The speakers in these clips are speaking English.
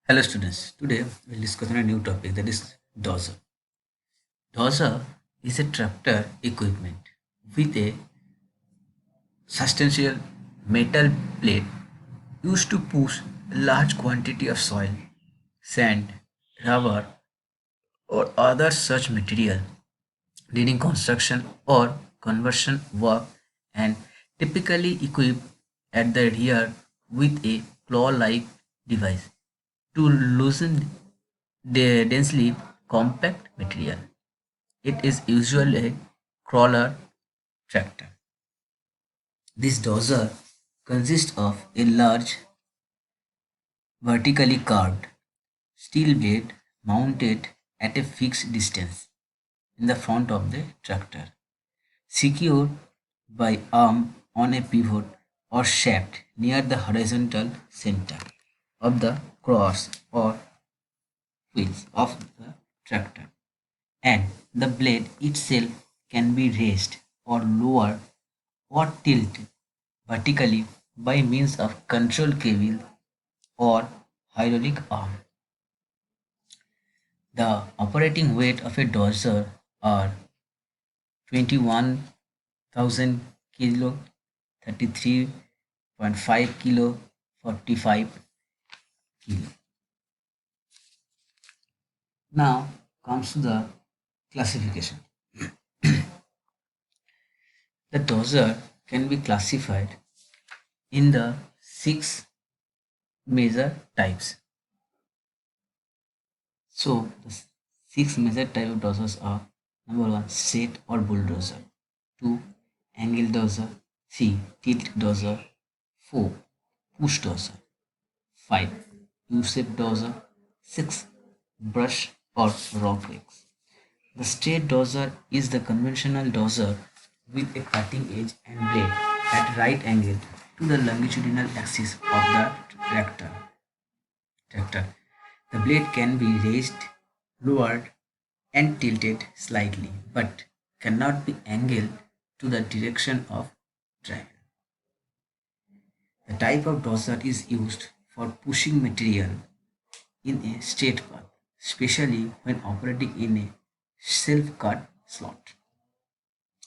Hello students, today we'll discuss on a new topic that is dozer. Dozer is a tractor equipment with a substantial metal plate used to push a large quantity of soil, sand, rubber or other such material during construction or conversion work and typically equipped at the rear with a claw-like device to loosen the densely compact material. It is usually a crawler tractor. This dozer consists of a large vertically carved steel blade mounted at a fixed distance in the front of the tractor, secured by arm on a pivot or shaft near the horizontal center of the cross or wheels of the tractor, and the blade itself can be raised or lowered or tilted vertically by means of control cable or hydraulic arm. The operating weight of a dozer are 21,000 kilo, 33.5 kilo, 45 kilo. Now comes to the classification. The dozer can be classified in the six major types. So the six major type of dozers are: number one, set or bulldozer; two, angle dozer; three, tilt dozer; four, push dozer; five, U-shape dozer; six, brush or rock rakes. The straight dozer is the conventional dozer with a cutting edge and blade at right angle to the longitudinal axis of the tractor. The blade can be raised, lowered, and tilted slightly, but cannot be angled to the direction of travel. The type of dozer is used for pushing material in a straight path, especially when operating in a self-cut slot.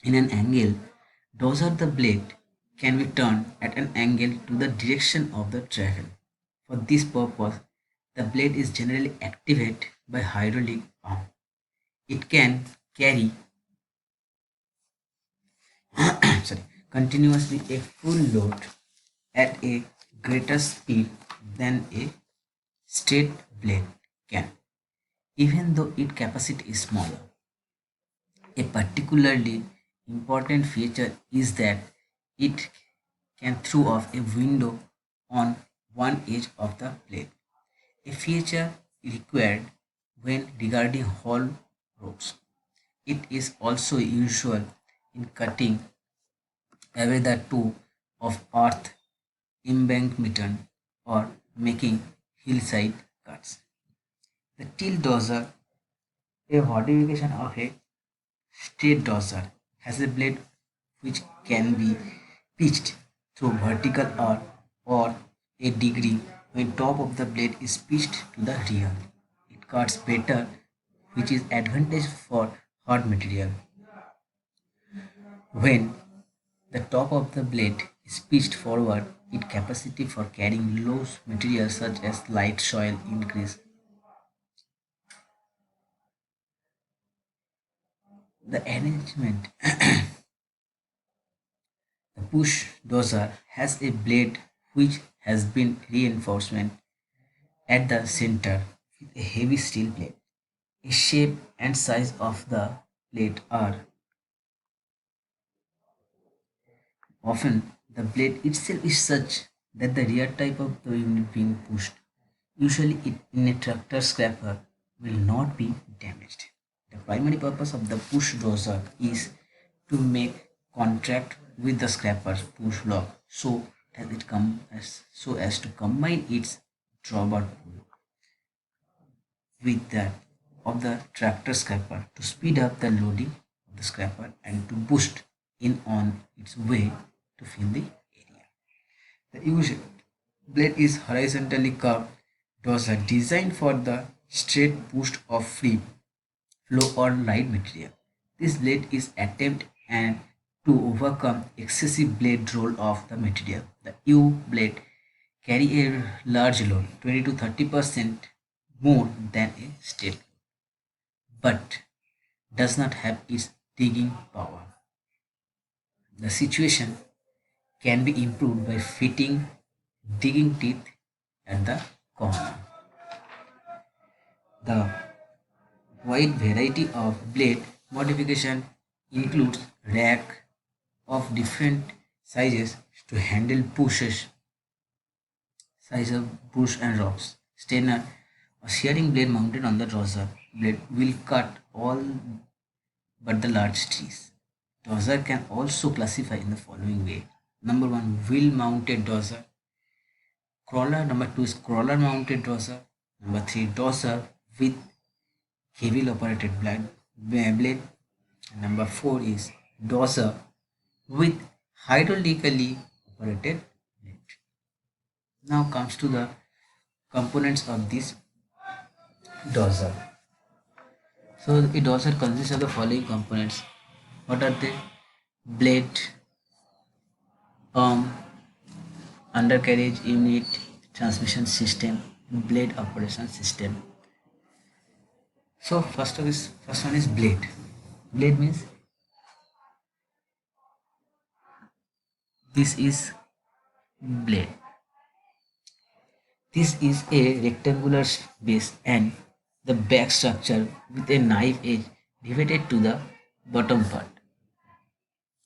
In an angle dozer, the blade can be turned at an angle to the direction of the travel. For this purpose, the blade is generally activated by hydraulic arm. It can carry sorry, continuously a full load at a greater speed than a straight blade can, even though its capacity is smaller. A particularly important feature is that it can throw off a window on one edge of the blade, a feature required when regarding haul roads. It is also usual in cutting away the toe of earth embankment or making hillside cuts. The tilt dozer, a modification of a straight dozer, has a blade which can be pitched through vertical or a degree when top of the blade is pitched to the rear. It cuts better, which is advantage for hard material. When the top of the blade is pitched forward, its capacity for carrying loose material such as light soil increase. The arrangement, the push dozer has a blade which has been reinforcement at the center with a heavy steel plate. The shape and size of the plate are often the blade itself is such that the rear type of the unit being pushed, usually in a tractor scraper, will not be damaged. The primary purpose of the push dozer is to make contact with the scraper's push block so as to combine its drawbar pull with that of the tractor scraper to speed up the loading of the scraper and to boost in on its way to fill the area. The usual blade is horizontally curved dozer designed for the straight push of free flow or light material. This blade is attempt and to overcome excessive blade roll of the material. The U blade carry a large load, 20 to 30% more than a step, but does not have its digging power. The situation can be improved by fitting digging teeth at the corner. The wide variety of blade modification includes rack of different sizes to handle pushes, size of bush and rocks. Stainer, a shearing blade mounted on the dozer blade, will cut all but the large trees. Dozer can also classify in the following way. Number one, wheel mounted dozer. Crawler. Number two is crawler mounted dozer. Number three, dozer with heavy operated blade. And number four is dozer with hydraulically operated blade. Now comes to the components of this dozer. So a dozer consists of the following components. What are they? Blade, arm, undercarriage unit, transmission system, blade operation system. So first one is blade. Blade means this is blade. This is a rectangular base and the back structure with a knife edge riveted to the bottom part.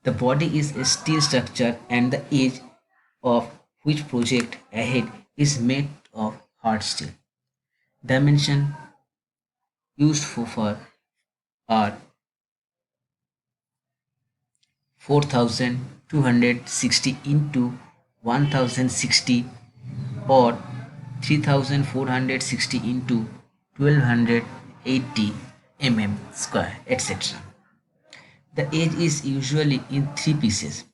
The body is a steel structure and the edge of which project ahead is made of hard steel. Dimension used for are 4260 into 1060 or 3460 into 1280 square, etc. The edge is usually in three pieces.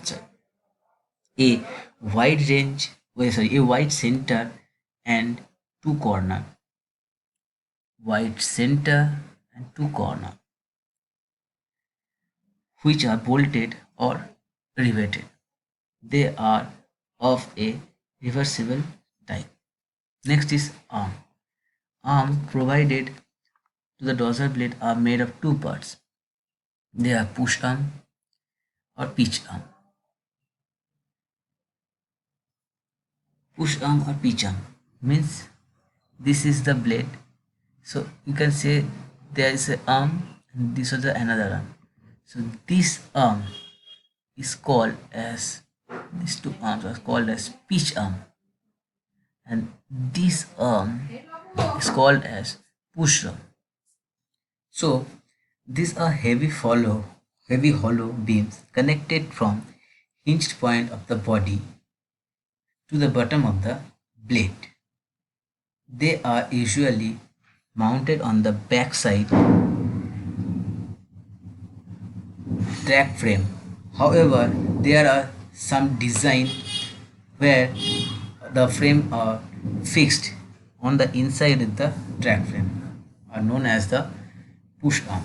Sorry. A wide range, a wide center and two corner. Wide center and two corner, which are bolted or riveted. They are of a reversible type. Next is arm. Arm provided to the dozer blade are made of two parts. They are push arm or pitch arm. Push arm or pitch arm means this is the blade. So you can say there is an arm and this is another arm. So this arm is called as, these two arms are called as pitch arm, and this arm is called as push arm. So these are heavy hollow beams connected from hinged point of the body to the bottom of the blade. They are usually mounted on the back side track frame. However, there are some design where the frame are fixed on the inside of the track frame are known as the push arm.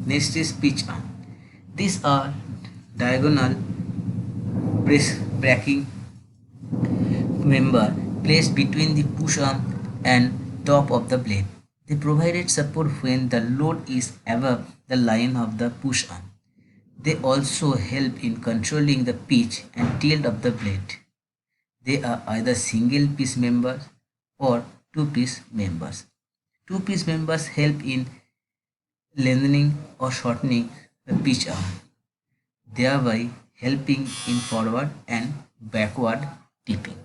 Next is pitch arm. These are diagonal bracing member placed between the push arm and top of the blade. They provided support when the load is above the line of the push arm. They also help in controlling the pitch and tilt of the blade. They are either single piece members or two piece members. Two piece members help in lengthening or shortening the pitch arm, thereby helping in forward and backward tipping.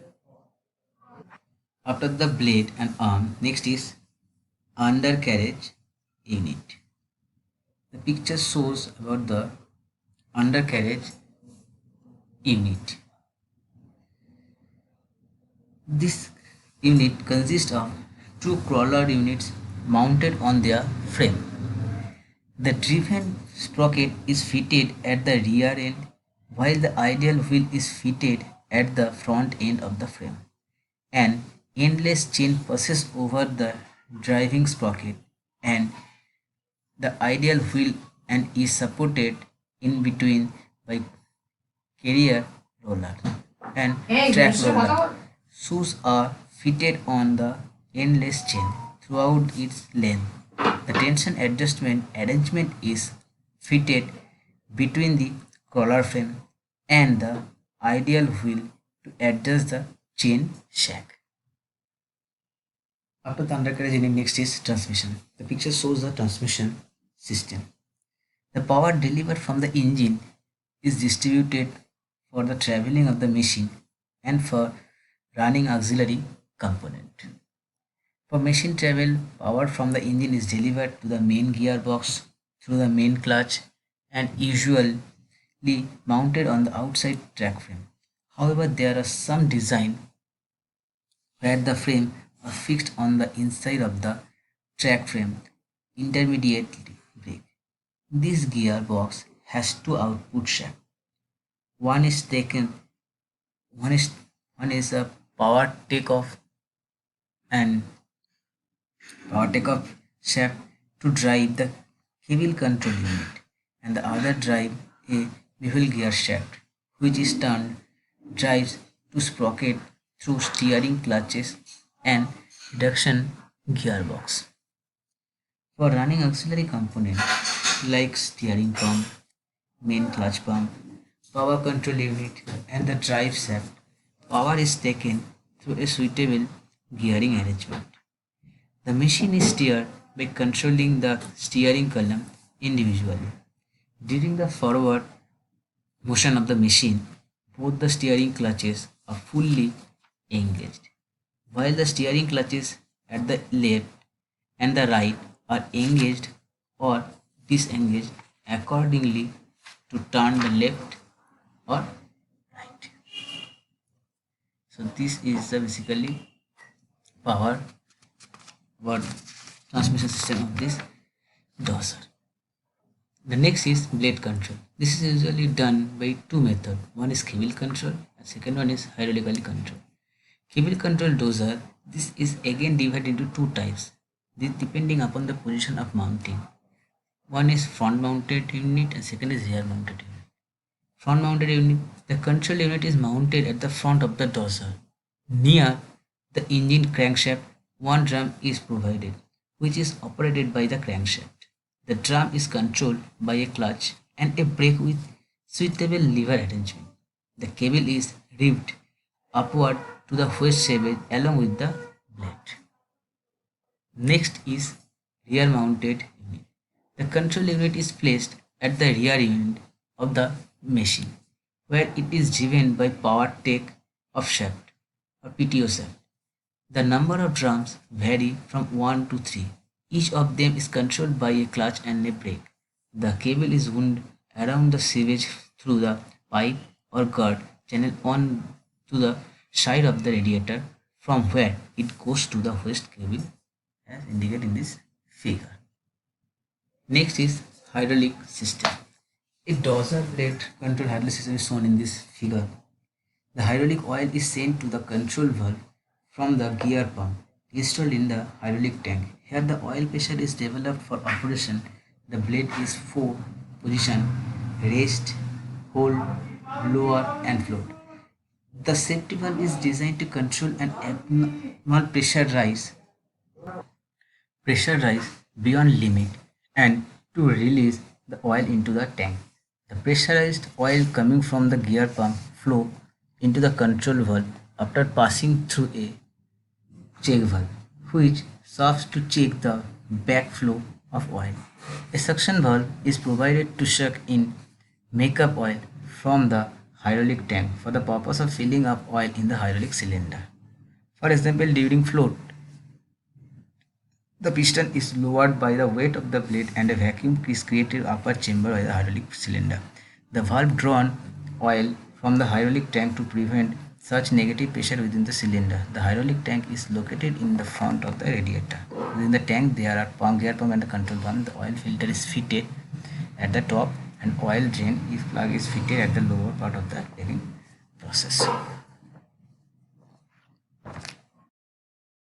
After the blade and arm, next is undercarriage unit. The picture shows about the undercarriage unit. This unit consists of two crawler units mounted on their frame. The driven sprocket is fitted at the rear end while the ideal wheel is fitted at the front end of the frame. An endless chain passes over the driving sprocket and the ideal wheel and is supported in between by carrier roller and track roller. Shoes are fitted on the endless chain throughout its length. The tension adjustment arrangement is fitted between the crawler frame and the ideal wheel to adjust the chain shack. After the undercarriage unit, next is transmission. The picture shows the transmission system. The power delivered from the engine is distributed for the traveling of the machine and for running auxiliary component. For machine travel, power from the engine is delivered to the main gearbox through the main clutch and usually mounted on the outside track frame. However, there are some design where the frame are fixed on the inside of the track frame intermediately brake. This gearbox has two output shafts. One is taken one is one is a and power takeoff shaft to drive the cable control unit and the other drive a bevel gear shaft which is turned drives to sprocket through steering clutches and reduction gearbox. For running auxiliary components like steering pump, main clutch pump, power control unit and the drive shaft, power is taken through a suitable gearing arrangement. The machine is steered by controlling the steering column individually. During the forward motion of the machine, both the steering clutches are fully engaged, while the steering clutches at the left and the right are engaged or disengaged accordingly to turn the left or right. So this is the basically power or transmission system of this dozer. The next is blade control. This is usually done by two methods. One is cable control and second one is hydraulically control. Cable control dozer, this is again divided into two types. This depending upon the position of mounting. One is front mounted unit and second is rear mounted unit. Front mounted unit, the control unit is mounted at the front of the dozer. Near the engine crankshaft, one drum is provided, which is operated by the crankshaft. The drum is controlled by a clutch and a brake with suitable lever arrangement. The cable is ripped upward to the hoist shaft along with the blade. Next is rear mounted unit. The control unit is placed at the rear end of the machine where it is driven by power take of shaft or PTO shaft. The number of drums vary from 1 to 3. Each of them is controlled by a clutch and a brake. The cable is wound around the sievage through the pipe or guard channel on to the side of the radiator from where it goes to the hoist cable as indicated in this figure. Next is hydraulic system. A dozer blade control hydraulic system is shown in this figure. The hydraulic oil is sent to the control valve from the gear pump installed in the hydraulic tank. Here the oil pressure is developed for operation. The blade is 4 position: rest, hold, lower and float. The safety valve is designed to control an abnormal pressure rise beyond limit and to release the oil into the tank. The pressurized oil coming from the gear pump flow into the control valve after passing through a check valve, which serves to check the backflow of oil. A suction valve is provided to suck in makeup oil from the hydraulic tank for the purpose of filling up oil in the hydraulic cylinder. For example, during float, the piston is lowered by the weight of the blade and a vacuum is created upper chamber by the hydraulic cylinder. The valve drawn oil from the hydraulic tank to prevent such negative pressure within the cylinder. The hydraulic tank is located in the front of the radiator. Within the tank there are pump, gear pump and the control pump. The oil filter is fitted at the top and oil drain plug is fitted at the lower part of the tanking process.